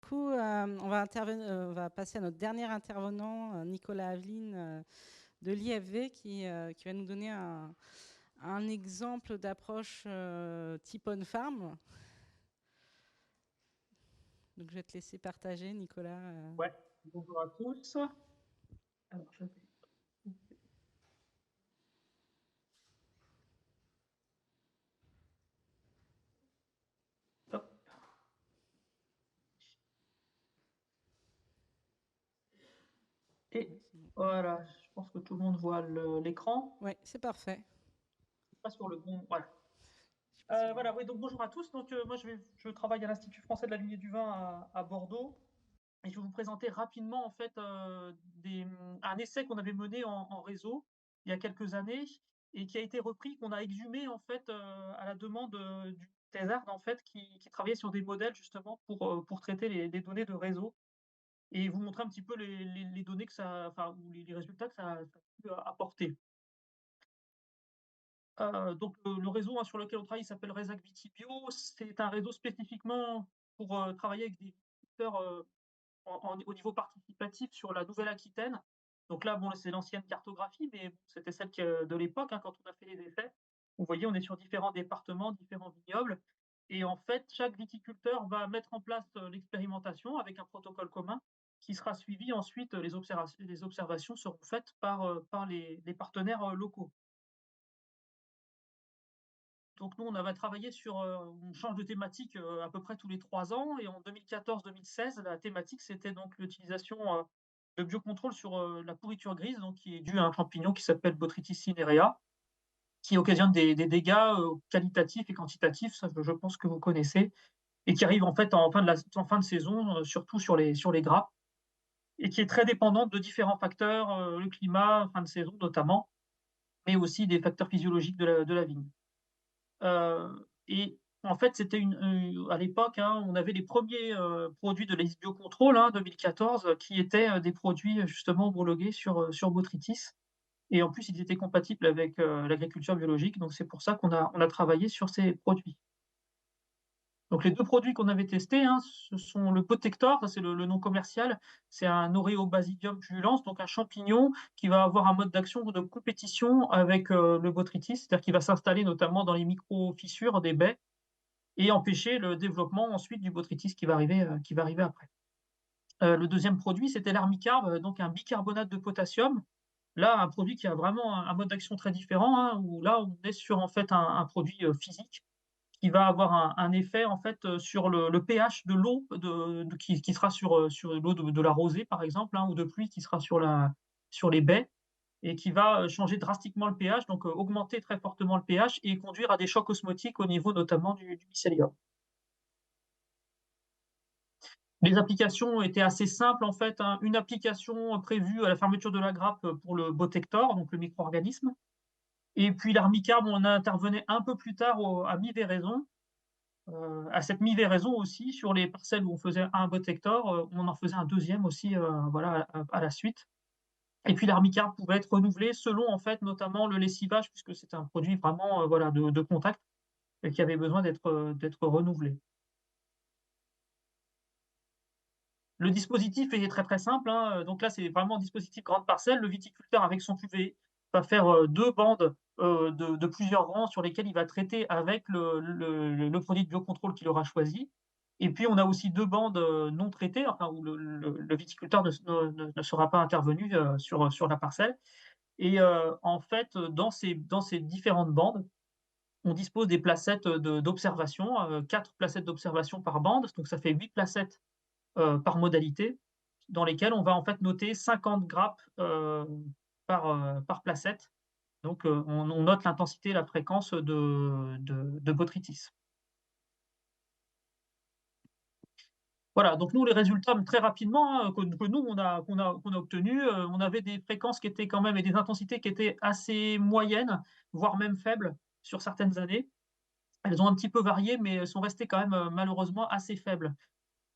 Du coup, on va passer à notre dernier intervenant, Nicolas Aveline de l'IFV, qui va nous donner un exemple d'approche type on-farm. Donc, je vais te laisser partager, Nicolas. Ouais, bonjour à tous. Alors, je vais... Hop. Et voilà, je pense que tout le monde voit l'écran. Oui, c'est parfait. Pas sur le bon. Voilà. Voilà, oui, donc bonjour à tous. Donc, moi, je travaille à l'Institut français de la lignée du vin à Bordeaux. Et je vais vous présenter rapidement en fait un essai qu'on avait mené en réseau il y a quelques années et qui a été repris, qu'on a exhumé en fait à la demande du thésard en fait qui travaillait sur des modèles justement pour traiter les données de réseau et vous montrer un petit peu les données que ça, enfin ou les résultats que ça a pu apporter. Donc le réseau, hein, sur lequel on travaille, il s'appelle Resac Vitibio. C'est un réseau spécifiquement pour travailler avec des producteurs au niveau participatif sur la Nouvelle-Aquitaine. Donc là, bon, c'est l'ancienne cartographie, mais bon, c'était celle de l'époque, hein, quand on a fait les essais. Vous voyez, on est sur différents départements, différents vignobles. Et en fait, chaque viticulteur va mettre en place l'expérimentation avec un protocole commun qui sera suivi ensuite. Les observations seront faites par les partenaires locaux. Donc nous, on avait travaillé sur, on change de thématique à peu près tous les 3 ans. Et en 2014-2016, la thématique, c'était donc l'utilisation de biocontrôle sur la pourriture grise, donc qui est due à un champignon qui s'appelle Botrytis cinerea, qui occasionne des dégâts qualitatifs et quantitatifs, ça je pense que vous connaissez, et qui arrive en fait en fin de saison, surtout sur les grappes, et qui est très dépendante de différents facteurs, le climat, fin de saison notamment, mais aussi des facteurs physiologiques de la vigne. Et en fait, c'était à l'époque, hein, on avait les premiers produits de l'ES Biocontrôle, hein, 2014, qui étaient des produits justement homologués sur Botrytis. Et en plus, ils étaient compatibles avec l'agriculture biologique. Donc, c'est pour ça on a travaillé sur ces produits. Donc, les deux produits qu'on avait testés, hein, ce sont le Botector, ça c'est le nom commercial. C'est un Oreobasidium pullulans, donc un champignon qui va avoir un mode d'action de compétition avec le Botrytis, c'est-à-dire qu'il va s'installer notamment dans les micro-fissures des baies et empêcher le développement ensuite du botrytis qui va arriver après. Le deuxième produit, c'était l'armicarbe, donc un bicarbonate de potassium. Là, un produit qui a vraiment un mode d'action très différent, hein, où là, on est sur en fait un produit physique qui va avoir un effet en fait sur le pH de l'eau qui sera sur l'eau de la rosée par exemple, hein, ou de pluie qui sera sur les baies et qui va changer drastiquement le pH, donc augmenter très fortement le pH et conduire à des chocs osmotiques au niveau notamment du mycélium. Les applications étaient assez simples en fait, hein. Une application prévue à la fermeture de la grappe pour le Botector, donc le micro-organisme. Et puis l'armicarbe, on intervenait un peu plus tard à mi-véraison. À cette mi-véraison aussi, sur les parcelles où on faisait un Botector, on en faisait un deuxième aussi, voilà, à la suite. Et puis l'armicarbe pouvait être renouvelé selon en fait notamment le lessivage, puisque c'était un produit vraiment voilà, de contact et qui avait besoin d'être renouvelé. Le dispositif est très, très simple, hein, donc là, c'est vraiment un dispositif grande parcelle. Le viticulteur, avec son cuvée, va faire, 2 bandes, de plusieurs rangs sur lesquels il va traiter avec le produit de biocontrôle qu'il aura choisi. Et puis, on a aussi 2 bandes, non traitées, enfin, où le viticulteur ne sera pas intervenu, sur la parcelle. Et en fait, dans ces différentes bandes, on dispose des placettes, d'observation, 4 placettes d'observation par bande, donc ça fait 8 placettes par modalité, dans lesquelles on va en fait noter 50 grappes par placette. Donc, on note l'intensité et la fréquence de botrytis. Voilà, donc nous, les résultats, très rapidement, hein, que nous, qu'on a obtenus, on avait des fréquences qui étaient quand même et des intensités qui étaient assez moyennes, voire même faibles sur certaines années. Elles ont un petit peu varié, mais elles sont restées quand même, malheureusement assez faibles.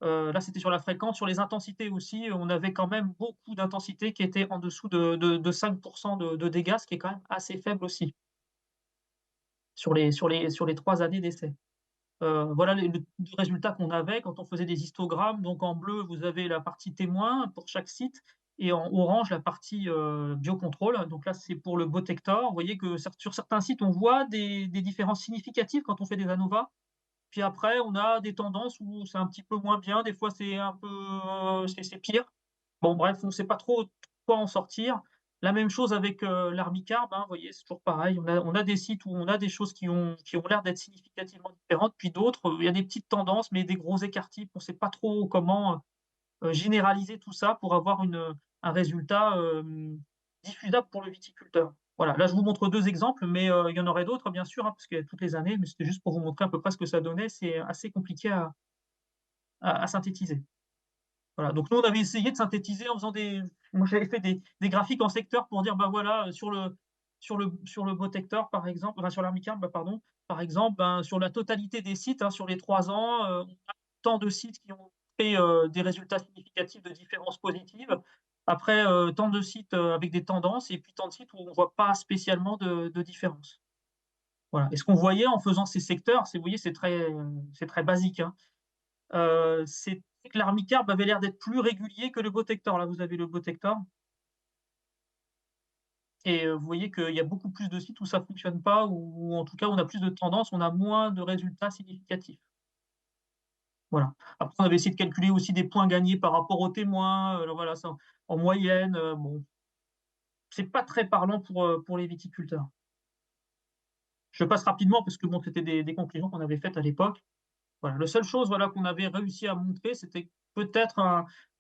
Là, c'était sur la fréquence. Sur les intensités aussi, on avait quand même beaucoup d'intensités qui étaient en dessous de 5 de dégâts, ce qui est quand même assez faible aussi sur les 3 années d'essai. Voilà les 2 résultats qu'on avait quand on faisait des histogrammes. Donc en bleu, vous avez la partie témoin pour chaque site et en orange, la partie, biocontrôle. Donc là, c'est pour le Botector. Vous voyez que sur certains sites, on voit des différences significatives quand on fait des ANOVA. Puis après, on a des tendances où c'est un petit peu moins bien, des fois c'est un peu, c'est pire. Bon bref, on ne sait pas trop quoi en sortir. La même chose avec, l'arbicarbe, hein, vous voyez, c'est toujours pareil. On a des sites où on a des choses qui ont l'air d'être significativement différentes, puis d'autres, il y a des petites tendances, mais des gros écarts-types. On ne sait pas trop comment, généraliser tout ça pour avoir un résultat, diffusable pour le viticulteur. Voilà, là je vous montre 2 exemples, mais il y en aurait d'autres bien sûr, hein, parce qu'il y a toutes les années, mais c'était juste pour vous montrer à peu près ce que ça donnait. C'est assez compliqué à synthétiser. Voilà, donc nous on avait essayé de synthétiser en faisant des moi j'avais fait des graphiques en secteur pour dire, bah, voilà, sur le Botector par exemple, enfin sur l'Armicarbe, bah, pardon, par exemple, ben, sur la totalité des sites, hein, sur les 3 ans, on a tant de sites qui ont fait, des résultats significatifs de différences positives. Après, tant de sites, avec des tendances et puis tant de sites où on voit pas spécialement de différence. Voilà, et ce qu'on voyait en faisant ces secteurs, c'est vous voyez, c'est très basique, hein. C'est que l'Armicarbe avait l'air d'être plus régulier que le Botector. Là, vous avez le Botector et vous voyez qu'il y a beaucoup plus de sites où ça fonctionne pas ou en tout cas, on a plus de tendance, on a moins de résultats significatifs. Voilà. Après, on avait essayé de calculer aussi des points gagnés par rapport aux témoins, voilà, ça en moyenne, bon, c'est pas très parlant pour les viticulteurs. Je passe rapidement parce que bon, c'était des conclusions qu'on avait faites à l'époque. Voilà, la seule chose, voilà, qu'on avait réussi à montrer, c'était peut-être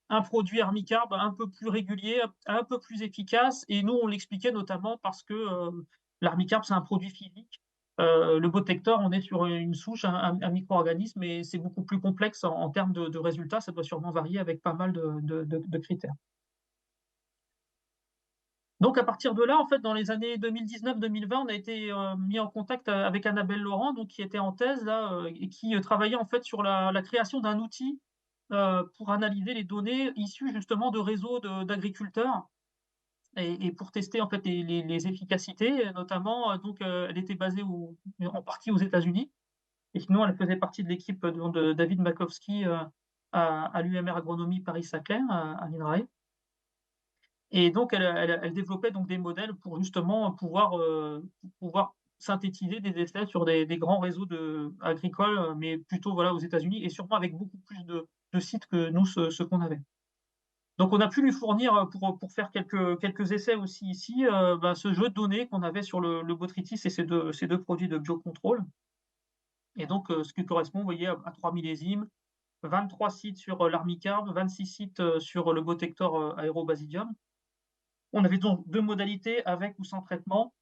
un produit Armicarbe un peu plus régulier, un peu plus efficace et nous, on l'expliquait notamment parce que, l'Armicarbe, c'est un produit physique. Le Botector, on est sur une souche, un micro-organisme et c'est beaucoup plus complexe en termes de résultats. Ça doit sûrement varier avec pas mal de critères. Donc à partir de là, en fait, dans les années 2019-2020, on a été, mis en contact, avec Annabelle Laurent, donc qui était en thèse là, et qui, travaillait en fait sur la création d'un outil, pour analyser les données issues justement de réseaux d'agriculteurs et pour tester en fait les efficacités, notamment, donc, elle était basée en partie aux États-Unis et sinon elle faisait partie de l'équipe, de David Makowski, à l'UMR Agronomie Paris-Saclay, à l'INRAE. Et donc elle développait donc des modèles pour justement pouvoir synthétiser des essais sur des grands réseaux agricoles, mais plutôt voilà aux États-Unis et sûrement avec beaucoup plus de sites que nous ceux qu'on avait. Donc on a pu lui fournir, pour faire quelques essais aussi ici, bah, ce jeu de données qu'on avait sur le botrytis et ces deux produits de biocontrôle et donc ce qui correspond, vous voyez, à 3 millésimes, 23 sites sur, l'Armicarbe, 26 sites, sur le Botector, Aérobasidium. On avait donc 2 modalités avec ou sans traitement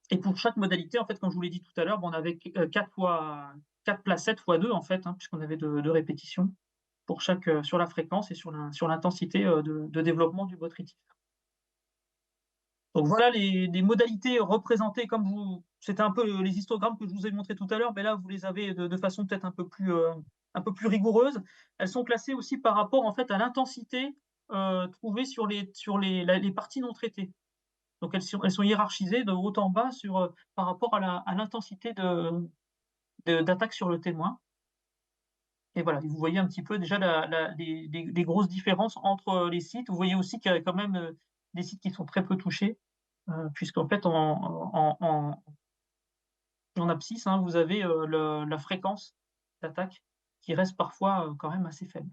et pour chaque modalité, en fait, comme je vous l'ai dit tout à l'heure, bah, on avait 4 fois 4 placettes fois 2 en fait, hein, puisqu'on avait 2 répétitions pour chaque, sur la fréquence et sur l'intensité, de développement du botrytis. Donc voilà les modalités représentées comme vous c'était un peu les histogrammes que je vous ai montrés tout à l'heure, mais là, vous les avez de façon peut-être un peu plus rigoureuse. Elles sont classées aussi par rapport, en fait, à l'intensité, trouvée sur les parties non traitées. Donc elles sont hiérarchisées de haut en bas par rapport à l'intensité d'attaque sur le témoin et voilà, vous voyez un petit peu déjà les grosses différences entre, les sites. Vous voyez aussi qu'il y a quand même, des sites qui sont très peu touchés, puisqu'en fait en abscisse, hein, vous avez, la fréquence d'attaque qui reste parfois, quand même assez faible.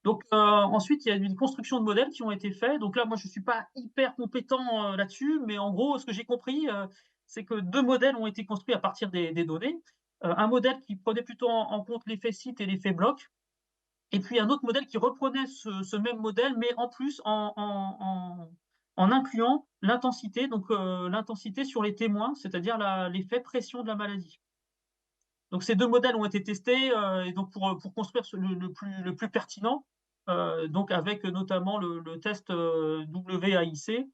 Donc, ensuite, il y a une construction de modèles qui ont été faits. Donc là, moi, je suis pas hyper compétent, là-dessus, mais en gros, ce que j'ai compris, c'est que 2 modèles ont été construits à partir des données. Un modèle qui prenait plutôt en compte l'effet site et l'effet bloc et puis un autre modèle qui reprenait ce même modèle, mais en plus en incluant l'intensité, donc l'intensité sur les témoins, c'est-à-dire l'effet pression de la maladie. Donc ces 2 modèles ont été testés, et donc pour construire le plus pertinent, donc avec notamment le test, WAIC,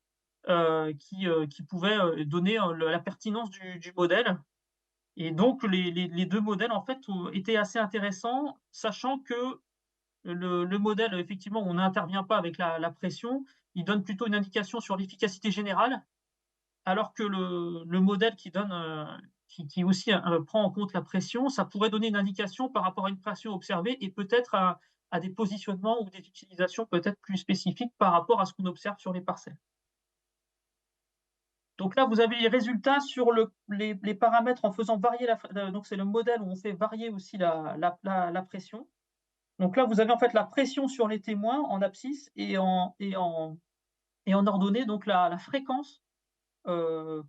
qui pouvait, donner, la pertinence du modèle et donc les 2 modèles en fait, étaient assez intéressants, sachant que le modèle effectivement, on n'intervient pas avec la pression, il donne plutôt une indication sur l'efficacité générale alors que le modèle qui aussi, prend en compte la pression, ça pourrait donner une indication par rapport à une pression observée et peut-être à des positionnements ou des utilisations peut-être plus spécifiques par rapport à ce qu'on observe sur les parcelles. Donc là, vous avez les résultats sur les paramètres en faisant varier donc c'est le modèle où on fait varier aussi la pression. Donc là, vous avez en fait la pression sur les témoins en abscisse et en ordonnée, donc la fréquence, heu,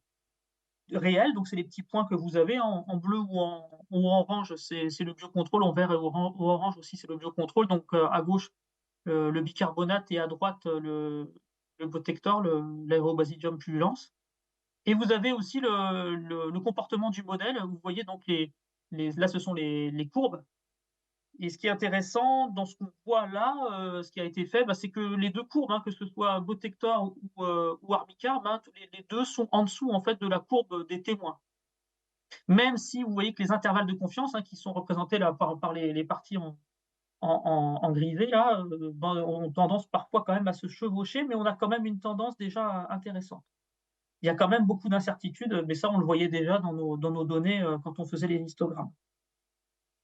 réelle, donc c'est les petits points que vous avez en bleu ou en orange, c'est le biocontrôle, en vert et ou orange aussi, c'est le biocontrôle, donc à gauche, le bicarbonate et à droite, le Botector, l'Aérobasidium pullulans. Et vous avez aussi le comportement du modèle. Vous voyez donc les là, ce sont les courbes et ce qui est intéressant dans ce qu'on voit là, ce qui a été fait, bah, c'est que les 2 courbes, hein, que ce soit Botector ou Arbicarb, hein, tous les 2 sont en dessous, en fait, de la courbe des témoins. Même si vous voyez que les intervalles de confiance, hein, qui sont représentés là par les parties en grisé là, ben, ont tendance parfois quand même à se chevaucher, mais on a quand même une tendance déjà intéressante. Il y a quand même beaucoup d'incertitudes, mais ça, on le voyait déjà dans nos données, quand on faisait les histogrammes.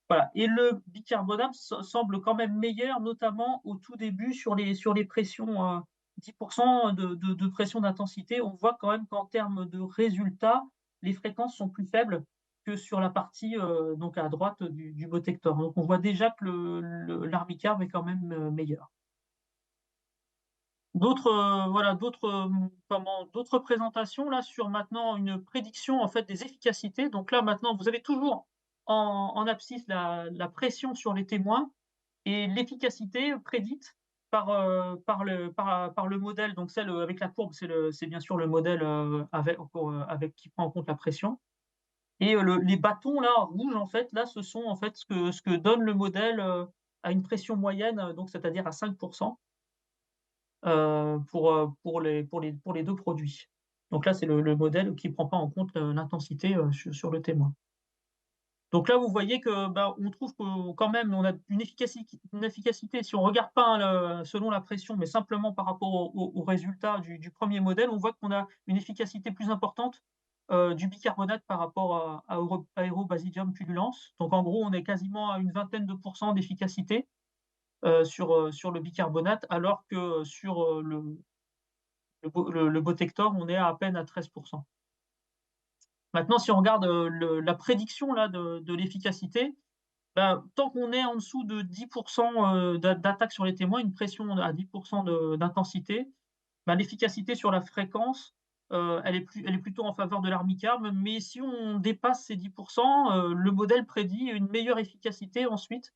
Voilà et le bicarbonate semble quand même meilleur, notamment au tout début sur les pressions, 10 de pression d'intensité. On voit quand même qu'en termes de résultats, les fréquences sont plus faibles que sur la partie, donc à droite du Botector. Donc on voit déjà que l'Arbicarb est quand même, meilleur. D'autres, voilà, d'autres présentations là sur maintenant une prédiction en fait des efficacités. Donc là maintenant vous avez toujours en abscisse la pression sur les témoins et l'efficacité prédite par le modèle. Donc celle, avec la courbe, c'est bien sûr le modèle, avec qui prend en compte la pression et les bâtons là rouges en fait, là ce sont en fait ce que donne le modèle, à une pression moyenne, donc c'est-à-dire à 5 pour les 2 produits. Donc là, c'est le modèle qui prend pas en compte, l'intensité, sur le témoin. Donc là, vous voyez que, bah, on trouve que quand même on a une efficacité si on regarde pas, hein, le selon la pression, mais simplement par rapport au résultat du 1er modèle, on voit qu'on a une efficacité plus importante, du bicarbonate par rapport à Aérobasidium pullulans. Donc en gros, on est quasiment à une vingtaine de pourcents d'efficacité, sur le bicarbonate, alors que sur, le Botector, on est à peine à 13. Maintenant, si on regarde, la prédiction là de l'efficacité, bah, tant qu'on est en dessous de 10 d'attaque sur les témoins, une pression à 10 d'intensité, bah, l'efficacité sur la fréquence, elle est plutôt en faveur de l'armicarbe, mais si on dépasse ces 10 le modèle prédit une meilleure efficacité ensuite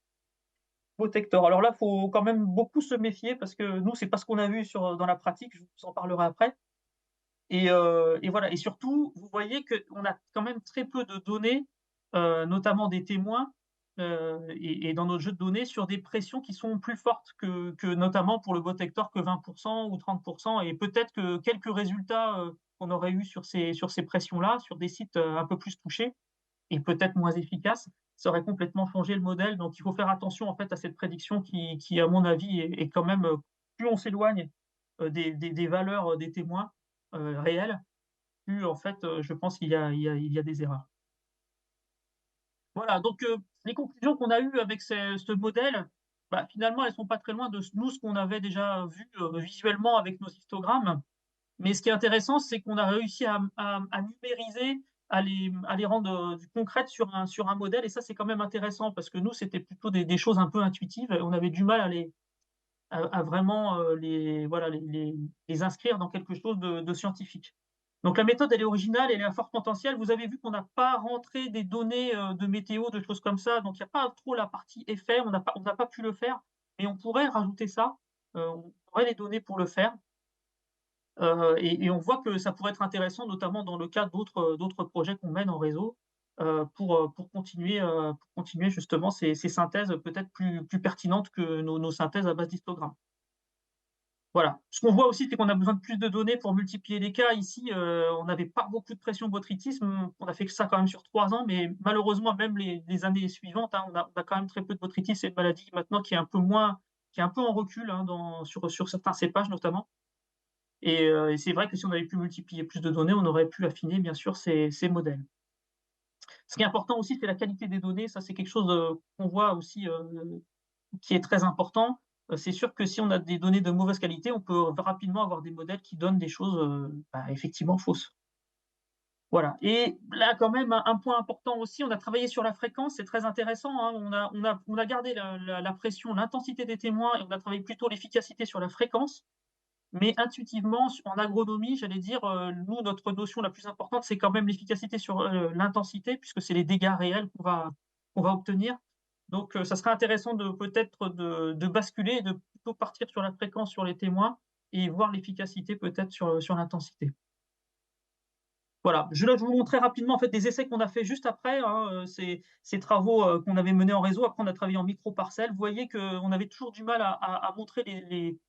Protector. Alors là, faut quand même beaucoup se méfier parce que nous, c'est pas ce qu'on a vu dans la pratique, je vous en parlerai après et voilà et surtout, vous voyez qu'on a quand même très peu de données, notamment des témoins, et dans notre jeu de données sur des pressions qui sont plus fortes que notamment pour le Botector que 20 ou 30 et peut-être que quelques résultats, qu'on aurait eu sur ces pressions-là, sur des sites, un peu plus touchés et peut-être moins efficaces, ça aurait complètement changé le modèle. Donc il faut faire attention en fait à cette prédiction qui à mon avis est quand même, plus on s'éloigne, des valeurs, des témoins, réels, plus en fait, je pense qu'il y a des erreurs. Voilà donc les conclusions qu'on a eues avec ce modèle, bah, finalement elles sont pas très loin de ce qu'on avait déjà vu, visuellement avec nos histogrammes. Mais ce qui est intéressant, c'est qu'on a réussi à numériser, à les rendre, concrètes sur un modèle et ça, c'est quand même intéressant parce que nous, c'était plutôt des choses un peu intuitives et on avait du mal à vraiment, les inscrire dans quelque chose de scientifique. Donc la méthode, elle est originale, elle est à fort potentiel. Vous avez vu qu'on n'a pas rentré des données, de météo, de choses comme ça, donc il y a pas trop la partie effet, on n'a pas pu le faire, mais on pourrait rajouter ça, on aurait les données pour le faire. Et on voit que ça pourrait être intéressant, notamment dans le cas d'autres projets qu'on mène en réseau, pour continuer justement ces synthèses peut-être plus pertinentes que nos synthèses à base d'histogrammes. Voilà. Ce qu'on voit aussi, c'est qu'on a besoin de plus de données pour multiplier les cas. Ici, on n'avait pas beaucoup de pression botrytisme, on a fait que ça quand même sur 3 ans, mais malheureusement même les années suivantes, hein, on a quand même très peu de botrytis. C'est une maladie maintenant qui est un peu en recul, hein, sur certains cépages notamment. Et c'est vrai que si on avait pu multiplier plus de données, on aurait pu affiner bien sûr ces modèles. Ce qui est important aussi, c'est la qualité des données. Ça, c'est quelque chose, qu'on voit aussi, qui est très important. C'est sûr que si on a des données de mauvaise qualité, on peut rapidement avoir des modèles qui donnent des choses, effectivement fausses. Voilà et là quand même un point important aussi, on a travaillé sur la fréquence, c'est très intéressant, hein. On a gardé la pression, l'intensité des témoins et on a travaillé plutôt l'efficacité sur la fréquence. Mais intuitivement, en agronomie, j'allais dire, nous, notre notion la plus importante, c'est quand même l'efficacité sur, l'intensité puisque c'est les dégâts réels qu'on va obtenir. Donc, ça serait intéressant de peut-être de basculer et de plutôt partir sur la fréquence sur les témoins et voir l'efficacité peut-être sur l'intensité. Voilà, je vous montrer rapidement en fait des essais qu'on a fait juste après, hein, ces travaux, qu'on avait menés en réseau. Après on a travaillé en micro-parcelles. Vous voyez qu'on avait toujours du mal à montrer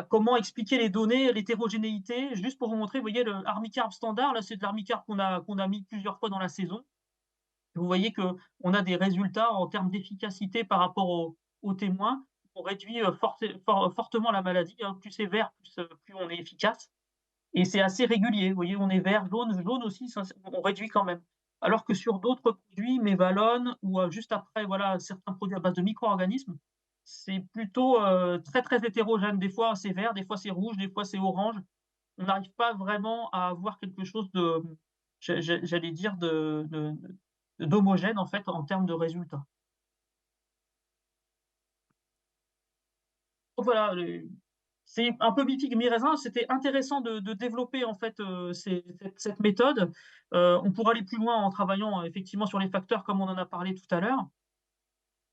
comment expliquer les données, l'hétérogénéité. Juste pour vous montrer, vous voyez le armicarb standard, là c'est de l'armicarb qu'on a mis plusieurs fois dans la saison. Vous voyez qu'on a des résultats en termes d'efficacité par rapport aux témoins. On réduit, fortement la maladie, hein. Plus c'est vert, plus on est efficace. Et c'est assez régulier. Vous voyez, on est vert, jaune aussi, ça on réduit quand même. Alors que sur d'autres produits, Mévalon ou, juste après, voilà, certains produits à base de micro-organismes, c'est plutôt, très, très hétérogène. Des fois, c'est vert, des fois, c'est rouge, des fois, c'est orange. On n'arrive pas vraiment à avoir quelque chose de, j'allais dire d'homogène, en fait, en termes de résultats. Donc voilà, c'est un peu mi figue mi-raisin. C'était intéressant de développer en fait, cette méthode. On pourra aller plus loin en travaillant effectivement sur les facteurs comme on en a parlé tout à l'heure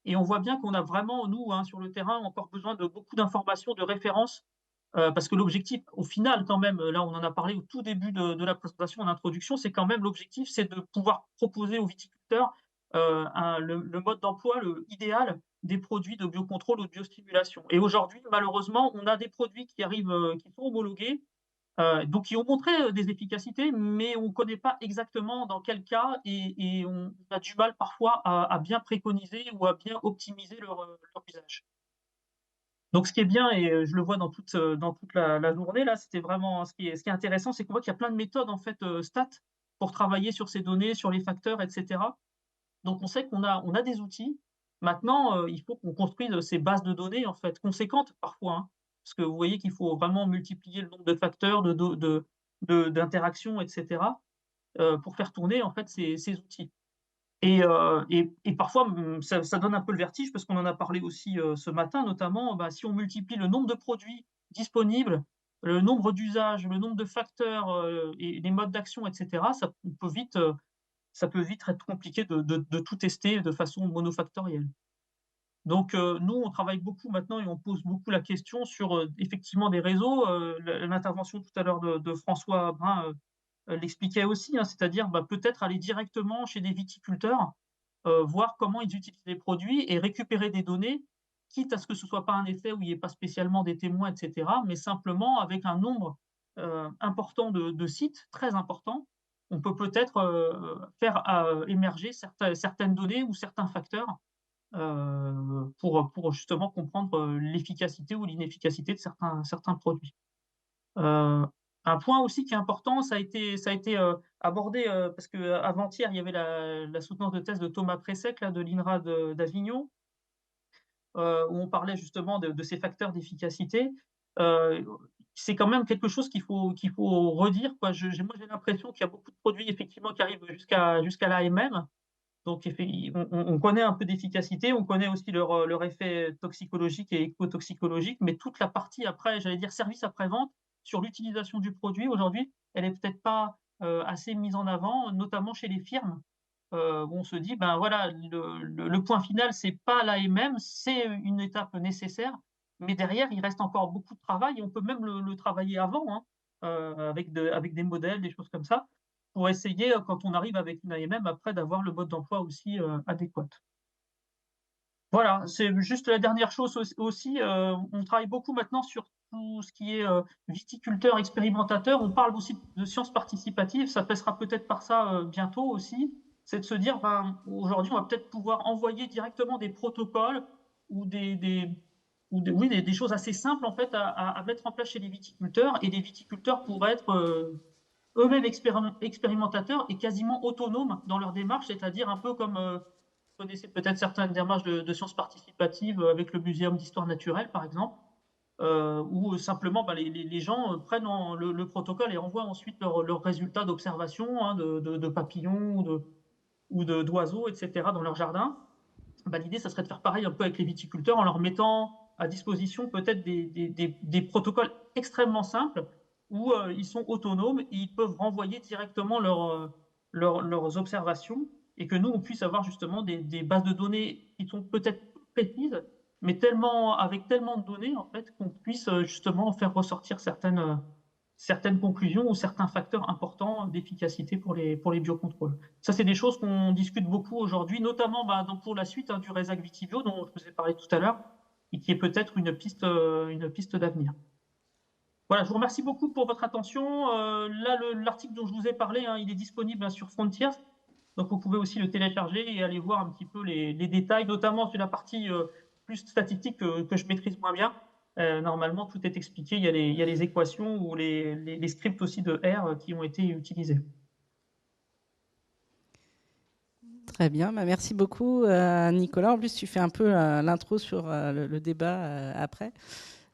et on voit bien qu'on a vraiment nous, hein, sur le terrain, encore besoin de beaucoup d'informations, de références, parce que l'objectif au final quand même, là on en a parlé au tout début de la présentation en introduction, c'est quand même l'objectif, c'est de pouvoir proposer aux viticulteurs, le mode d'emploi idéal des produits de biocontrôle ou de biostimulation et aujourd'hui malheureusement, on a des produits qui arrivent, qui sont homologués, donc qui ont montré, des efficacités, mais on ne connaît pas exactement dans quel cas et on a du mal parfois à bien préconiser ou à bien optimiser leur usage. Donc ce qui est bien et je le vois dans toute la journée là, c'était vraiment ce qui est intéressant, c'est qu'on voit qu'il y a plein de méthodes en fait, stats pour travailler sur ces données, sur les facteurs et cetera. Donc on sait qu'on a des outils. Maintenant, il faut qu'on construise, ces bases de données en fait conséquentes parfois, hein. Parce que vous voyez qu'il faut vraiment multiplier le nombre de facteurs, d'interactions et cetera, pour faire tourner en fait ces outils. Et parfois, ça donne un peu le vertige parce qu'on en a parlé aussi, ce matin notamment, bah, si on multiplie le nombre de produits disponibles, le nombre d'usages, le nombre de facteurs, et les modes d'action et cetera, ça peut vite être compliqué de tout tester de façon monofactorielle. Donc, nous, on travaille beaucoup maintenant et on pose beaucoup la question sur, effectivement des réseaux, l'intervention tout à l'heure de François Brun, l'expliquait aussi, hein, c'est-à-dire, bah, peut-être aller directement chez des viticulteurs, voir comment ils utilisent les produits et récupérer des données, quitte à ce que ce soit pas un effet où il y ait pas spécialement des témoins et cetera, mais simplement avec un nombre, important de sites, très important. On peut peut-être, faire, émerger certaines données ou certains facteurs, pour justement comprendre, l'efficacité ou l'inefficacité de certains produits. Heu, un point aussi qui est important, ça a été, abordé, parce qu'avant-hier, il y avait la soutenance de thèse de Thomas Pressec là, de l'INRA d'Avignon, où on parlait justement de ces facteurs d'efficacité. Heu, c'est quand même quelque chose qu'il faut redire quoi. Moi, j'ai l'impression qu'il y a beaucoup de produits effectivement qui arrivent jusqu'à l'AMM. Donc on connaît un peu d'efficacité, on connaît aussi leur effet toxicologique et écotoxicologique, mais toute la partie après, j'allais dire service après-vente, sur l'utilisation du produit aujourd'hui, elle est peut-être pas, assez mise en avant, notamment chez les firmes, où on se dit: «Ben, voilà, le point final, c'est pas l'AMM, c'est une étape nécessaire, mais derrière, il reste encore beaucoup de travail et on peut même le travailler avant, hein, avec des modèles, des choses comme ça, pour essayer, quand on arrive avec une AMM après d'avoir le mode d'emploi aussi, adéquat. Voilà, c'est juste la dernière chose aussi, on travaille beaucoup maintenant sur tout ce qui est, viticulteur expérimentateur. On parle aussi de sciences participatives, ça passera peut-être par ça, bientôt aussi. C'est de se dire, ben, aujourd'hui, on va peut-être pouvoir envoyer directement des protocoles ou des choses assez simples en fait à mettre en place chez les viticulteurs et les viticulteurs pourraient être, eux-mêmes expérimentateurs et quasiment autonomes dans leur démarche, c'est-à-dire un peu comme vous connaissez peut-être certaines démarches de sciences participatives avec le Muséum d'histoire naturelle, par exemple, où simplement les gens prennent le protocole et envoient ensuite leurs résultats d'observation hein, de papillons ou d'oiseaux, etc., dans leur jardin. L'idée, ça serait de faire pareil un peu avec les viticulteurs en leur mettant à disposition peut-être des protocoles extrêmement simples où ils sont autonomes et ils peuvent renvoyer directement leurs observations et que nous, on puisse avoir justement des bases de données qui sont peut-être précises, mais avec tellement de données en fait qu'on puisse justement faire ressortir certaines conclusions ou certains facteurs importants d'efficacité pour les biocontrôles. Ça, c'est des choses qu'on discute beaucoup aujourd'hui, notamment donc pour la suite du Resac Vitivio dont je vous ai parlé tout à l'heure et qui est peut-être une piste d'avenir. Voilà, je vous remercie beaucoup pour votre attention. Là, l'article dont je vous ai parlé, il est disponible sur Frontiers. Donc, vous pouvez aussi le télécharger et aller voir un petit peu les détails, notamment sur la partie plus statistique que je maîtrise moins bien. Normalement, tout est expliqué. Il y a les équations ou les scripts aussi de R qui ont été utilisés. Très bien, merci beaucoup Nicolas. En plus, tu fais un peu l'intro sur le débat après.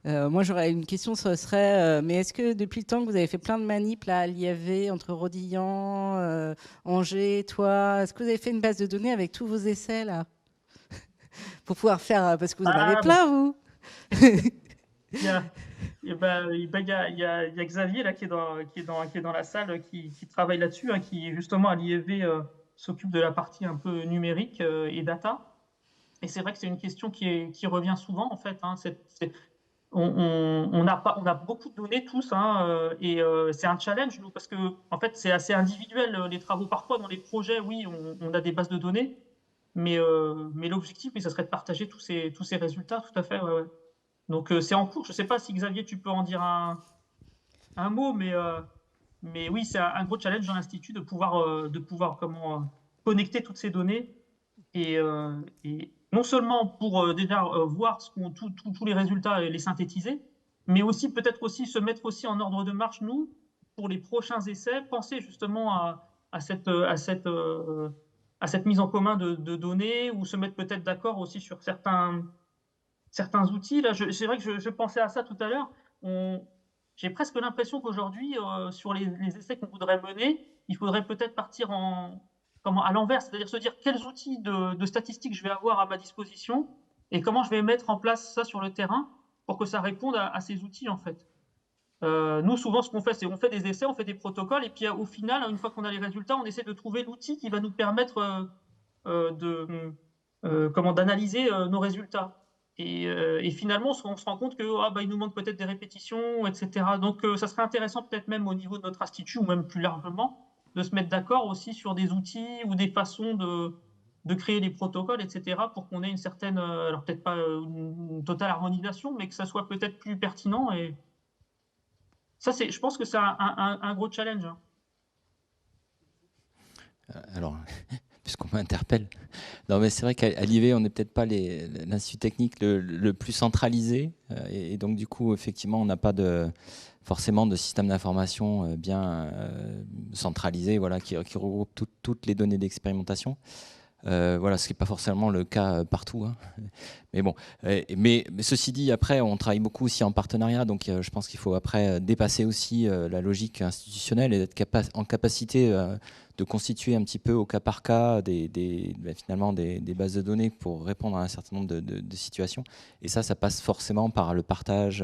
Moi, j'aurais une question, ce serait, mais est-ce que depuis le temps que vous avez fait plein de manips là, à l'IFV, entre Rodillan, Angers, toi, est-ce que vous avez fait une base de données avec tous vos essais là pour pouvoir faire, parce que vous en avez plein, vous. Il y a Xavier là, qui est dans la salle, qui travaille là-dessus, qui justement à l'IFV s'occupe de la partie un peu numérique et data. Et c'est vrai que c'est une question qui revient souvent en fait. On a beaucoup de données tous, et c'est un challenge nous parce que en fait c'est assez individuel les travaux. Parfois dans les projets, oui, on a des bases de données, mais l'objectif, oui, ça serait de partager tous ces résultats, tout à fait. Ouais, ouais. Donc c'est en cours. Je ne sais pas si Xavier, tu peux en dire un mot, mais oui, c'est un gros challenge dans l'Institut de pouvoir connecter toutes ces données et non seulement pour déjà voir tous les résultats et les synthétiser, mais aussi peut-être aussi se mettre aussi en ordre de marche, nous, pour les prochains essais, penser justement à cette mise en commun de données ou se mettre peut-être d'accord aussi sur certains outils. Là, c'est vrai que je pensais à ça tout à l'heure. J'ai presque l'impression qu'aujourd'hui, sur les essais qu'on voudrait mener, il faudrait peut-être partir à l'envers, c'est-à-dire se dire quels outils de statistiques je vais avoir à ma disposition et comment je vais mettre en place ça sur le terrain pour que ça réponde à ces outils, en fait. Nous, souvent, ce qu'on fait, c'est on fait des essais, on fait des protocoles, et puis au final, une fois qu'on a les résultats, on essaie de trouver l'outil qui va nous permettre d'analyser nos résultats. Et finalement, on se rend compte que il nous manque peut-être des répétitions, etc. Donc, ça serait intéressant peut-être même au niveau de notre institut ou même plus largement de se mettre d'accord aussi sur des outils ou des façons de créer des protocoles, etc. pour qu'on ait une certaine, alors peut-être pas une totale harmonisation, mais que ça soit peut-être plus pertinent. Et ça, je pense que c'est un gros challenge. Alors, puisqu'on m'interpelle. Non, mais c'est vrai qu'à l'IV, on n'est peut-être pas l'institut technique le plus centralisé. Et donc, du coup, effectivement, on n'a pas forcément de système d'information bien centralisé, voilà, qui regroupe toutes les données d'expérimentation. Voilà, ce qui n'est pas forcément le cas partout. Hein. Mais bon, mais ceci dit, après, on travaille beaucoup aussi en partenariat. Donc, je pense qu'il faut après dépasser aussi la logique institutionnelle et être en capacité de constituer un petit peu au cas par cas finalement des bases de données pour répondre à un certain nombre de situations. Et ça passe forcément par le partage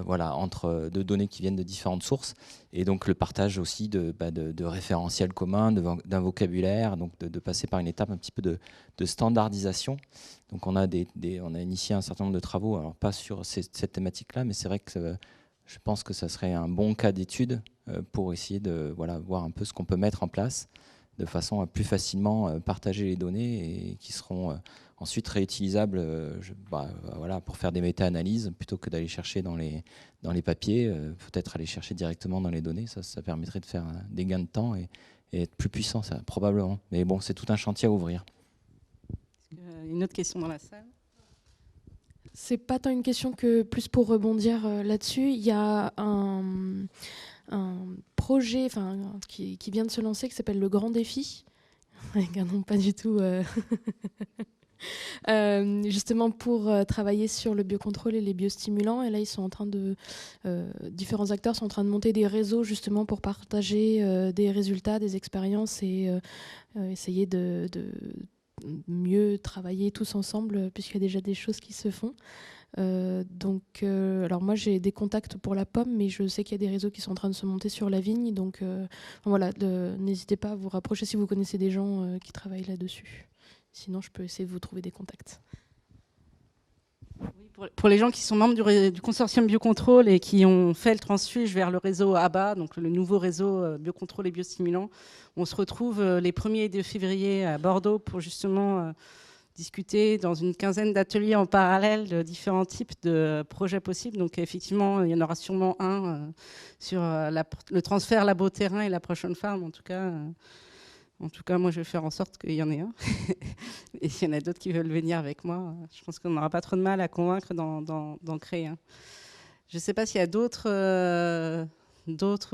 voilà, de données qui viennent de différentes sources, et donc le partage aussi de référentiels communs, d'un vocabulaire, donc de passer par une étape un petit peu de standardisation. Donc on a initié un certain nombre de travaux, alors pas sur cette thématique-là, mais c'est vrai que je pense que ça serait un bon cas d'étude pour essayer de voir un peu ce qu'on peut mettre en place de façon à plus facilement partager les données et qui seront ensuite réutilisables voilà, pour faire des méta-analyses plutôt que d'aller chercher dans les papiers, peut-être aller chercher directement dans les données. Ça permettrait de faire des gains de temps et être plus puissant, ça, probablement. Mais bon, c'est tout un chantier à ouvrir. Une autre question dans la salle ? C'est pas tant une question que plus pour rebondir là-dessus. Il y a un projet qui vient de se lancer qui s'appelle Le Grand Défi, avec un nom pas du tout... justement pour travailler sur le biocontrôle et les biostimulants. Et là, ils sont en train différents acteurs sont en train de monter des réseaux justement pour partager des résultats, des expériences et essayer de mieux travailler tous ensemble puisqu'il y a déjà des choses qui se font. Alors moi j'ai des contacts pour la pomme, mais je sais qu'il y a des réseaux qui sont en train de se monter sur la vigne. Donc voilà, n'hésitez pas à vous rapprocher si vous connaissez des gens qui travaillent là-dessus. Sinon, je peux essayer de vous trouver des contacts. Oui, pour les gens qui sont membres du consortium Biocontrôle et qui ont fait le transfuge vers le réseau ABA, donc le nouveau réseau Biocontrôle et Biostimulant, on se retrouve les 1er et 2 février à Bordeaux pour justement discuter dans une quinzaine d'ateliers en parallèle de différents types de projets possibles. Donc effectivement, il y en aura sûrement un sur le transfert labo-terrain et la prochaine farm. En tout cas, moi, je vais faire en sorte qu'il y en ait un. Et s'il y en a d'autres qui veulent venir avec moi, je pense qu'on n'aura pas trop de mal à convaincre d'en créer un. Je ne sais pas s'il y a d'autres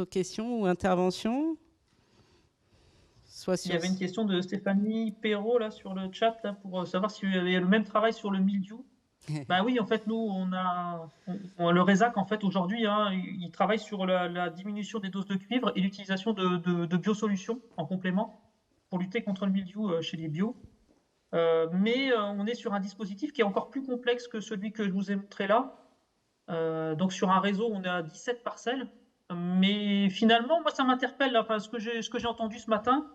questions ou interventions. Il y avait une question de Stéphanie Perrault là, sur le chat là, pour savoir s'il y avait le même travail sur le mildiou. Bah oui, en fait, nous, le RESAC, en fait, aujourd'hui, il travaille sur la diminution des doses de cuivre et l'utilisation de biosolutions en complément pour lutter contre le mildiou chez les bio. Mais on est sur un dispositif qui est encore plus complexe que celui que je vous ai montré là. Donc sur un réseau, on est à 17 parcelles. Mais finalement, moi, ça m'interpelle, là, ce que j'ai entendu ce matin.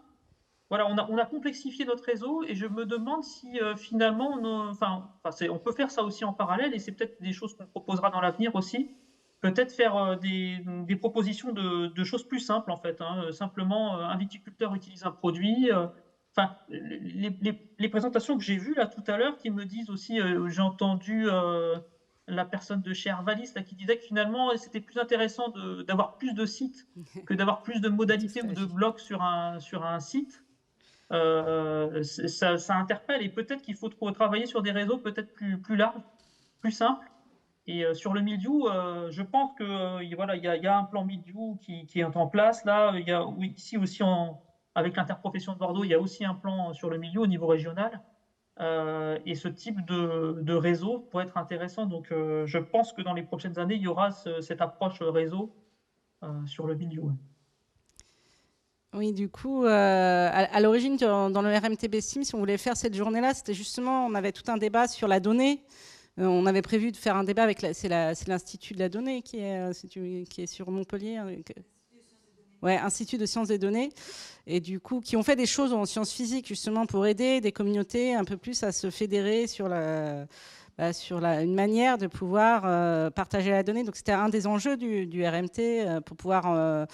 Voilà, on a complexifié notre réseau et je me demande si finalement, on peut faire ça aussi en parallèle et c'est peut-être des choses qu'on proposera dans l'avenir aussi. Peut-être faire des propositions de choses plus simples en fait. Simplement, un viticulteur utilise un produit. Les présentations que j'ai vues là tout à l'heure qui me disent aussi, j'ai entendu la personne de chez Arvalis là, qui disait que finalement c'était plus intéressant d'avoir plus de sites que d'avoir plus de modalités ou de blocs sur un site. Ça interpelle et peut-être qu'il faut travailler sur des réseaux peut-être plus larges, plus simples. Et sur le mildiou, je pense que voilà, il y a un plan mildiou qui est en place là. Il y a ici aussi avec l'interprofession de Bordeaux, il y a aussi un plan sur le mildiou au niveau régional. Et ce type de réseau pourrait être intéressant. Donc, je pense que dans les prochaines années, il y aura cette approche réseau sur le mildiou. Oui, du coup, à l'origine, dans le RMTB STEAM, si on voulait faire cette journée-là, c'était justement, on avait tout un débat sur la donnée. On avait prévu de faire un débat avec, c'est l'Institut de la donnée qui est sur Montpellier. Ouais, Institut de sciences des données. Et du coup, qui ont fait des choses en sciences physiques, justement, pour aider des communautés un peu plus à se fédérer sur une manière de pouvoir partager la donnée. Donc c'était un des enjeux du RMT pour pouvoir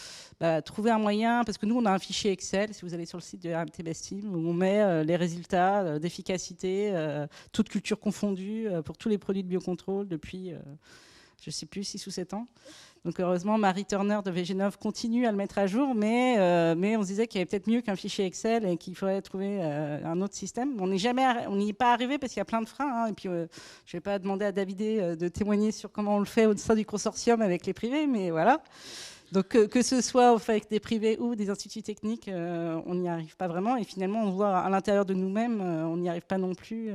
trouver un moyen, parce que nous on a un fichier Excel, si vous allez sur le site du RMT Best Team, où on met les résultats d'efficacité, toutes cultures confondues, pour tous les produits de biocontrôle depuis, je ne sais plus, 6 ou 7 ans. Donc heureusement, Marie Turner de VG9 continue à le mettre à jour, mais on se disait qu'il y avait peut-être mieux qu'un fichier Excel et qu'il faudrait trouver un autre système. On n'y est pas arrivé parce qu'il y a plein de freins. Et puis, je ne vais pas demander à David de témoigner sur comment on le fait au sein du consortium avec les privés, mais voilà. Donc que ce soit avec des privés ou des instituts techniques, on n'y arrive pas vraiment. Et finalement, on voit à l'intérieur de nous-mêmes, on n'y arrive pas non plus.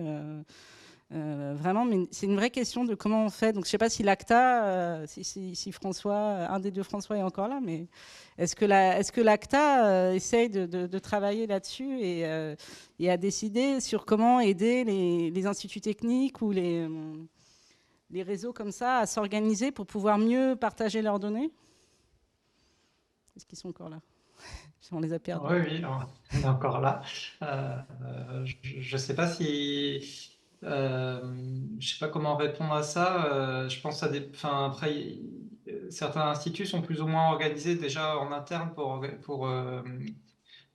Vraiment, mais c'est une vraie question de comment on fait. Donc, je ne sais pas si l'ACTA, si François, un des deux François est encore là, mais est-ce que l'ACTA essaye de travailler là-dessus et à décider sur comment aider les instituts techniques ou les réseaux comme ça à s'organiser pour pouvoir mieux partager leurs données? Est-ce qu'ils sont encore là? On les a perdus. Oui, on est encore là. Je ne sais pas si... je sais pas comment répondre à ça. Je pense après, certains instituts sont plus ou moins organisés déjà en interne pour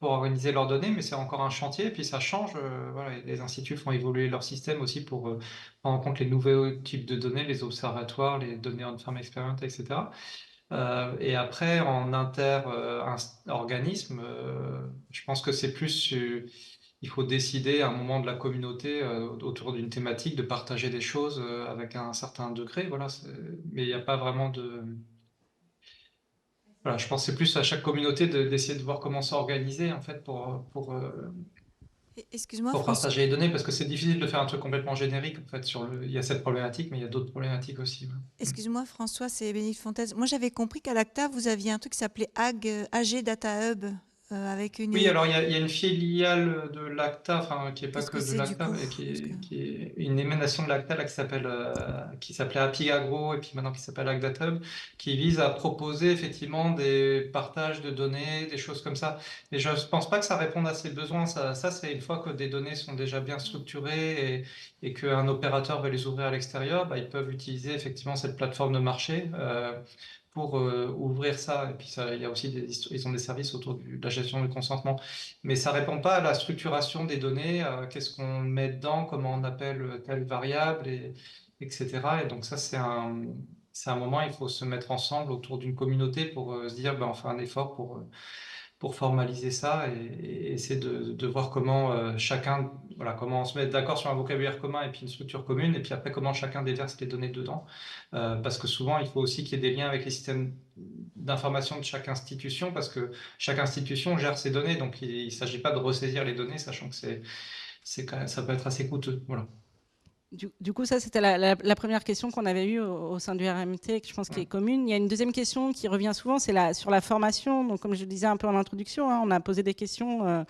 organiser leurs données, mais c'est encore un chantier, et puis ça change. Voilà, les instituts font évoluer leur système aussi pour prendre en compte les nouveaux types de données, les observatoires, les données on-farm experiment, etc. Et après, en inter-organisme, je pense que c'est plus... il faut décider à un moment de la communauté autour d'une thématique de partager des choses avec un certain degré. Voilà, mais il n'y a pas vraiment de... voilà, je pense que c'est plus à chaque communauté d'essayer de voir comment s'organiser en fait Excuse-moi, pour François. partager les données, parce que c'est difficile de faire un truc complètement générique en fait il y a cette problématique, mais il y a d'autres problématiques aussi. Ouais. Excuse-moi, François, c'est Bénédicte Fontaine. Moi, j'avais compris qu'à l'ACTA, vous aviez un truc qui s'appelait AG Data Hub, avec une... Oui, alors il y a une filiale de l'ACTA, enfin qui est pas Qu'est-ce que que de c'est du l'ACTA, coup? mais Parce que... qui est une émanation de l'ACTA là, qui s'appelait Apigagro et puis maintenant qui s'appelle AcDataHub, qui vise à proposer effectivement des partages de données, des choses comme ça. Et je ne pense pas que ça réponde à ces besoins. Ça c'est une fois que des données sont déjà bien structurées et qu'un opérateur va les ouvrir à l'extérieur, bah, ils peuvent utiliser effectivement cette plateforme de marché. Pour ouvrir ça. Et puis ça, il y a aussi ils ont des services autour de la gestion du consentement. Mais ça répond pas à la structuration des données, qu'est-ce qu'on met dedans, comment on appelle telle variable, etc. Et donc ça, c'est un moment, il faut se mettre ensemble autour d'une communauté pour se dire, ben, on fait un effort pour formaliser ça et essayer de voir comment chacun, voilà, comment on se met d'accord sur un vocabulaire commun et puis une structure commune, et puis après comment chacun déverse les données dedans. Parce que souvent, il faut aussi qu'il y ait des liens avec les systèmes d'information de chaque institution, parce que chaque institution gère ses données, donc il ne s'agit pas de ressaisir les données, sachant que ça peut être assez coûteux. Voilà. Du coup, ça, c'était la première question qu'on avait eue au sein du RMT, que je pense qui est commune. Il y a une deuxième question qui revient souvent, c'est sur la formation. Donc, comme je le disais un peu en introduction, on a posé des questions,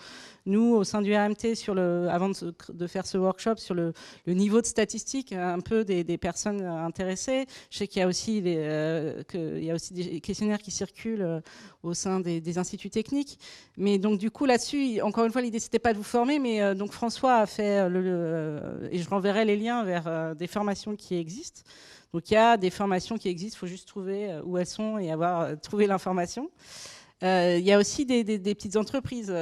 nous, au sein du RMT, avant de faire ce workshop, sur le niveau de statistique un peu des personnes intéressées. Je sais qu'il y a aussi des questionnaires qui circulent au sein des instituts techniques. Mais donc, du coup, là-dessus, encore une fois, l'idée, c'était pas de vous former, mais donc François a fait et je renverrai les liens vers des formations qui existent. Donc il y a des formations qui existent, il faut juste trouver où elles sont et trouvé l'information. Il y a aussi des petites entreprises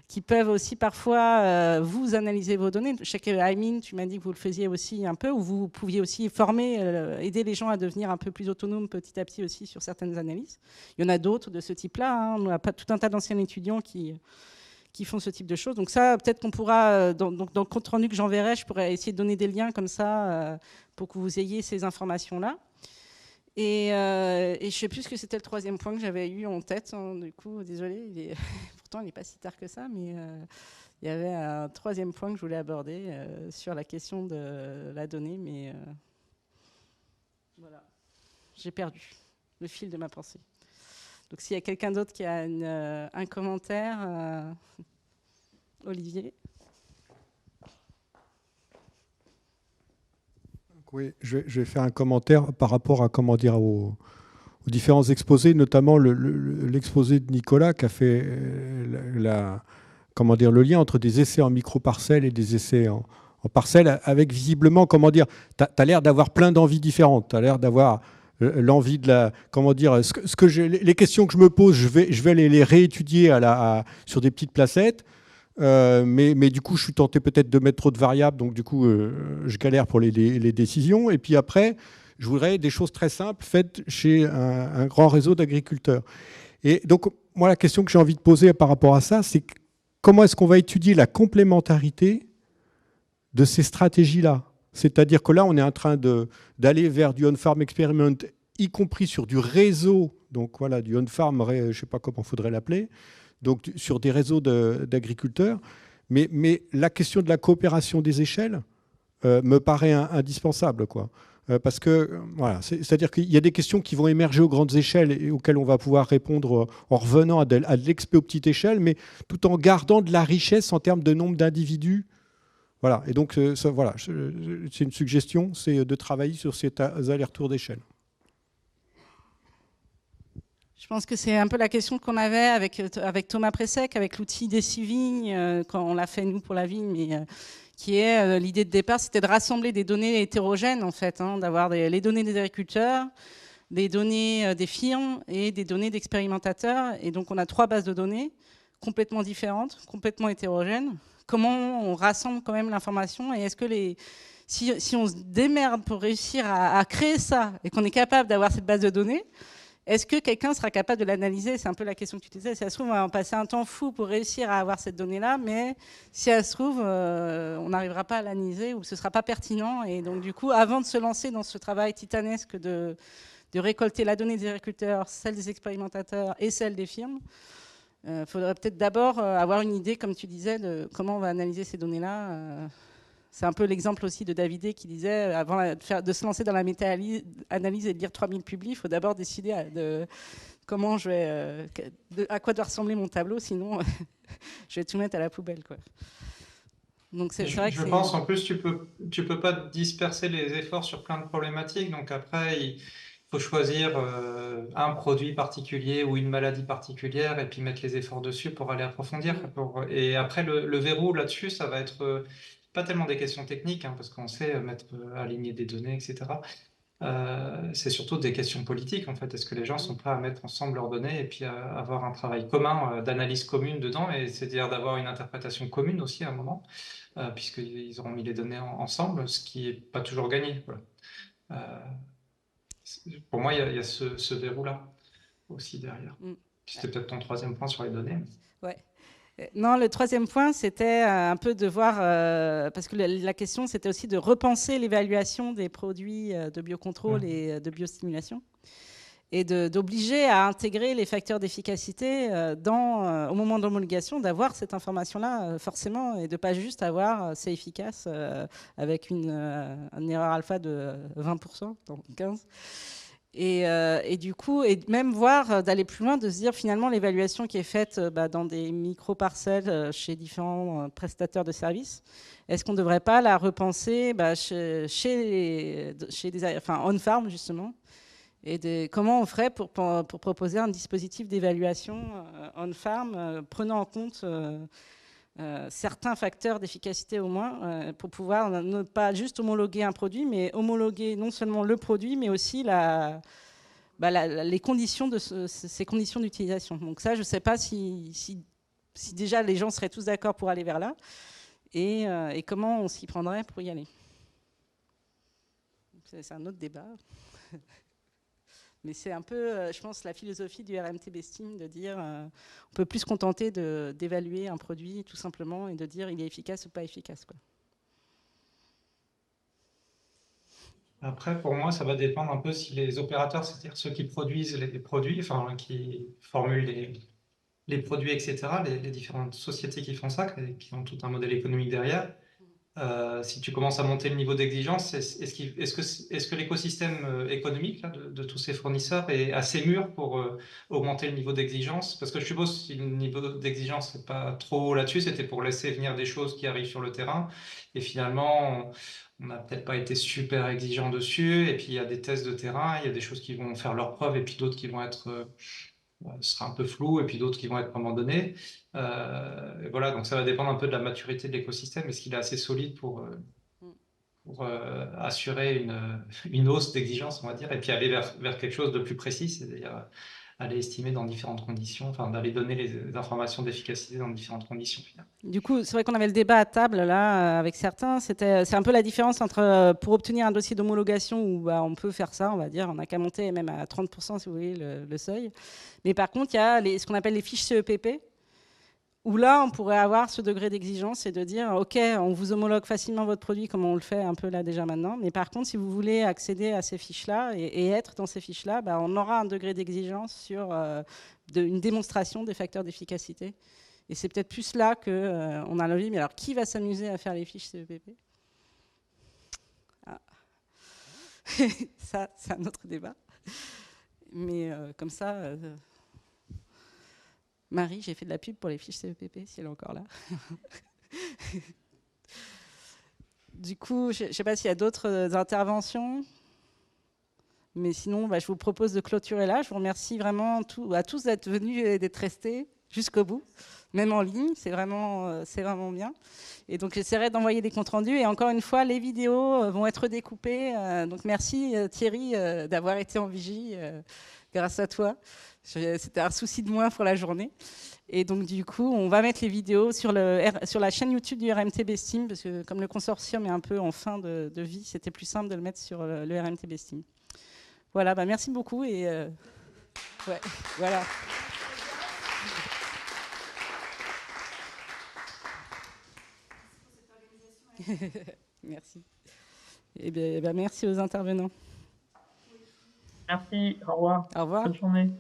qui peuvent aussi parfois vous analyser vos données. Je sais que Aimine, tu m'as dit que vous le faisiez aussi un peu, ou vous pouviez aussi former, aider les gens à devenir un peu plus autonomes petit à petit aussi sur certaines analyses. Il y en a d'autres de ce type-là. On a pas tout un tas d'anciens étudiants qui font ce type de choses. Donc ça, peut-être qu'on pourra, dans le compte-rendu que j'enverrai, je pourrais essayer de donner des liens comme ça pour que vous ayez ces informations-là. Et je ne sais plus ce que c'était le troisième point que j'avais eu en tête. Hein, du coup, désolé, pourtant il n'est pas si tard que ça, mais il y avait un troisième point que je voulais aborder sur la question de la donnée, mais voilà, j'ai perdu le fil de ma pensée. Donc s'il y a quelqu'un d'autre qui a un commentaire, Olivier. Oui, je vais faire un commentaire par rapport à aux différents exposés, notamment l'exposé de Nicolas qui a fait le lien entre des essais en micro-parcelles et des essais en parcelles, avec visiblement, tu as l'air d'avoir plein d'envies différentes, tu as l'air d'avoir l'envie de les questions que je me pose, je vais les réétudier sur des petites placettes. Mais du coup, je suis tenté peut-être de mettre trop de variables, donc du coup, je galère pour les décisions. Et puis après, je voudrais des choses très simples faites chez un grand réseau d'agriculteurs. Et donc, moi, la question que j'ai envie de poser par rapport à ça, c'est comment est-ce qu'on va étudier la complémentarité de ces stratégies-là? C'est-à-dire que là, on est en train d'aller vers du on-farm experiment, y compris sur du réseau, donc voilà, du on-farm, je ne sais pas comment il faudrait l'appeler, donc sur des réseaux d'agriculteurs. Mais la question de la coopération des échelles me paraît indispensable, quoi. Parce que, voilà, c'est-à-dire qu'il y a des questions qui vont émerger aux grandes échelles et auxquelles on va pouvoir répondre en revenant à de l'expé aux petites échelles, mais tout en gardant de la richesse en termes de nombre d'individus. Voilà, et donc voilà, c'est une suggestion, c'est de travailler sur ces allers-retours d'échelle. Je pense que c'est un peu la question qu'on avait avec Thomas Pressec, avec l'outil Deciving, quand on l'a fait nous pour la vigne, mais qui est l'idée de départ, c'était de rassembler des données hétérogènes en fait, hein, d'avoir les données des agriculteurs, des données des firmes et des données d'expérimentateurs. Et donc on a 3 bases de données complètement différentes, complètement hétérogènes. Comment on rassemble quand même l'information, et est-ce que si on se démerde pour réussir à créer ça et qu'on est capable d'avoir cette base de données, est-ce que quelqu'un sera capable de l'analyser? C'est un peu la question que tu disais. Si ça se trouve, on va passer un temps fou pour réussir à avoir cette donnée-là, mais si ça se trouve, on n'arrivera pas à l'analyser ou ce ne sera pas pertinent. Et donc, du coup, avant de se lancer dans ce travail titanesque de récolter la donnée des agriculteurs, celle des expérimentateurs et celle des firmes, il faudrait peut-être d'abord avoir une idée, comme tu disais, de comment on va analyser ces données-là. C'est un peu l'exemple aussi de Davidé qui disait, avant de se lancer dans la méta-analyse et de lire 3000 publis, il faut d'abord décider de comment je vais, à quoi doit ressembler mon tableau, sinon je vais tout mettre à la poubelle, quoi. Donc c'est vrai que je pense en plus tu peux pas disperser les efforts sur plein de problématiques. Donc après il faut choisir un produit particulier ou une maladie particulière et puis mettre les efforts dessus pour aller approfondir. Et après le verrou là-dessus, ça va être pas tellement des questions techniques, hein, parce qu'on sait aligner des données, etc. C'est surtout des questions politiques en fait. Est-ce que les gens sont prêts à mettre ensemble leurs données et puis à avoir un travail commun, d'analyse commune dedans, et c'est-à-dire d'avoir une interprétation commune aussi à un moment, puisqu'ils auront mis les données ensemble, ce qui n'est pas toujours gagné. Voilà. Pour moi, il y a ce verrou-là aussi derrière. C'était peut-être ton troisième point sur les données. Ouais. Non, le troisième point, c'était un peu de voir, parce que la question, c'était aussi de repenser l'évaluation des produits de biocontrôle et de biostimulation, et d'obliger à intégrer les facteurs d'efficacité au moment de l'homologation, d'avoir cette information-là forcément, et de ne pas juste avoir c'est efficace avec une erreur alpha de 20%, donc 15%. Et du coup, et même voir d'aller plus loin, de se dire finalement l'évaluation qui est faite dans des micro-parcelles chez différents prestataires de services, est-ce qu'on ne devrait pas la repenser chez on-farm justement, et comment on ferait pour proposer un dispositif d'évaluation on-farm prenant en compte certains facteurs d'efficacité au moins, pour pouvoir ne pas juste homologuer un produit, mais homologuer non seulement le produit, mais aussi les conditions de ces conditions d'utilisation. Donc ça, je ne sais pas si déjà les gens seraient tous d'accord pour aller vers là, et comment on s'y prendrait pour y aller. C'est un autre débat. Mais c'est un peu, je pense, la philosophie du RMT Bestim, de dire on peut plus se contenter d'évaluer un produit tout simplement et de dire il est efficace ou pas efficace, quoi. Après, pour moi, ça va dépendre un peu si les opérateurs, c'est-à-dire ceux qui produisent les produits, enfin qui formulent les produits, etc., les différentes sociétés qui font ça, qui ont tout un modèle économique derrière. Si tu commences à monter le niveau d'exigence, est-ce que l'écosystème économique là, de tous ces fournisseurs est assez mûr pour augmenter le niveau d'exigence? Parce que je suppose que si le niveau d'exigence n'est pas trop haut là-dessus, c'était pour laisser venir des choses qui arrivent sur le terrain. Et finalement, on n'a peut-être pas été super exigeant dessus. Et puis, il y a des tests de terrain, il y a des choses qui vont faire leurs preuves, et puis d'autres qui vont être... ce sera un peu flou, et puis d'autres qui vont être abandonnés. Voilà, donc ça va dépendre un peu de la maturité de l'écosystème. Est-ce qu'il est assez solide pour assurer une hausse d'exigence, on va dire, et puis aller vers quelque chose de plus précis, c'est-à-dire aller estimer dans différentes conditions, enfin d'aller donner les informations d'efficacité dans différentes conditions. Finalement. Du coup, c'est vrai qu'on avait le débat à table là avec certains. C'est un peu la différence entre pour obtenir un dossier d'homologation où on peut faire ça, on va dire, on n'a qu'à monter même à 30% si vous voulez le seuil. Mais par contre, il y a ce qu'on appelle les fiches CEPP, où là, on pourrait avoir ce degré d'exigence et de dire, OK, on vous homologue facilement votre produit comme on le fait un peu là déjà maintenant. Mais par contre, si vous voulez accéder à ces fiches-là et être dans ces fiches-là, on aura un degré d'exigence sur une démonstration des facteurs d'efficacité. Et c'est peut-être plus là qu'on a l'envie. Mais alors, qui va s'amuser à faire les fiches CEPP? Ça, c'est un autre débat. Mais comme ça... Marie, j'ai fait de la pub pour les fiches CEPP, si elle est encore là. Du coup, je ne sais pas s'il y a d'autres interventions. Mais sinon, je vous propose de clôturer là. Je vous remercie vraiment à tous d'être venus et d'être restés jusqu'au bout, même en ligne. C'est vraiment bien. Et donc, j'essaierai d'envoyer des comptes rendus. Et encore une fois, les vidéos vont être découpées. Donc, merci Thierry d'avoir été en vigie grâce à toi. C'était un souci de moins pour la journée. Et donc, du coup, on va mettre les vidéos sur la chaîne YouTube du RMT Bestim, parce que comme le consortium est un peu en fin de vie, c'était plus simple de le mettre sur le RMT Bestim. Voilà, merci beaucoup. Et ouais, voilà. Merci. Et merci aux intervenants. Merci, au revoir. Au revoir. Bonne journée.